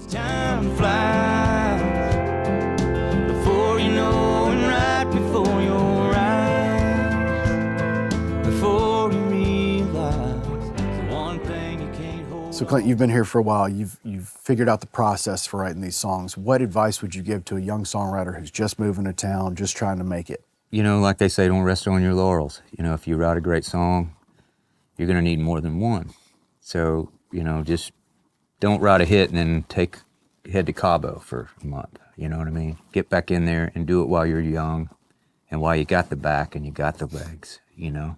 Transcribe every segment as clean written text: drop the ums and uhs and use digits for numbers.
Time flies before you know, and right before your eyes, before you realize the one thing you can't hold. So Clint, you've been here for a while. You've figured out the process for writing these songs. What advice would you give to a young songwriter who's just moving to town, just trying to make it? You know, like they say, don't rest on your laurels. You know, if you write a great song, you're gonna need more than one. So, you know, just don't write a hit and then head to Cabo for a month. You know what I mean? Get back in there and do it while you're young and while you got the back and you got the legs, you know?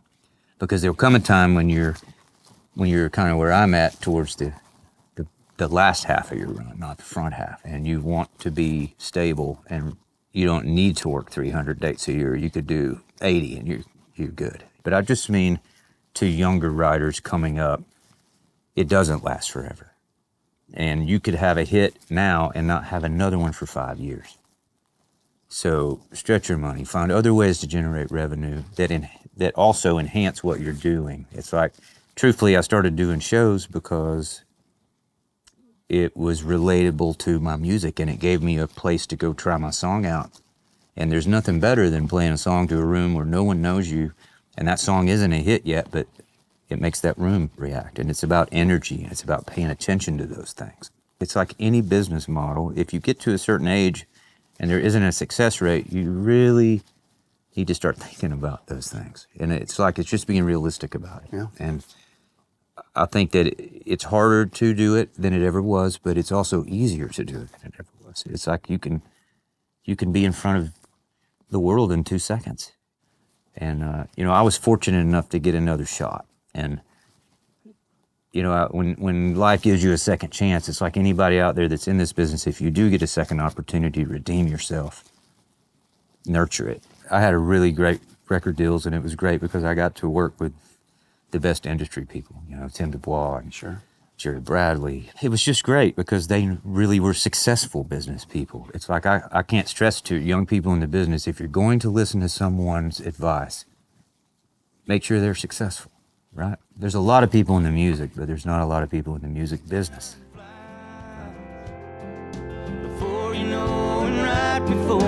Because there'll come a time when you're kind of where I'm at towards the last half of your run, not the front half. And you want to be stable, and you don't need to work 300 dates a year. You could do 80 and you're good. But I just mean to younger writers coming up, it doesn't last forever. And you could have a hit now and not have another one for 5 years. So stretch your money, find other ways to generate revenue that also enhance what you're doing. It's like, truthfully, I started doing shows because it was relatable to my music, and it gave me a place to go try my song out. And there's nothing better than playing a song to a room where no one knows you, and that song isn't a hit yet, but it makes that room react. And it's about energy, and it's about paying attention to those things. It's like any business model. If you get to a certain age and there isn't a success rate, you really need to start thinking about those things. And it's just being realistic about it. Yeah. And I think that it's harder to do it than it ever was, but it's also easier to do it than it ever was. It's like you can be in front of the world in 2 seconds. And, you know, I was fortunate enough to get another shot. And, you know, when life gives you a second chance, it's like anybody out there that's in this business, if you do get a second opportunity to redeem yourself, nurture it. I had a really great record deals, and it was great because I got to work with the best industry people, you know, Tim DuBois and Sure. Jerry Bradley. It was just great because they really were successful business people. It's like I can't stress to young people in the business, if you're going to listen to someone's advice, make sure they're successful, right? There's a lot of people in the music, but there's not a lot of people in the music business. Before you know, and right before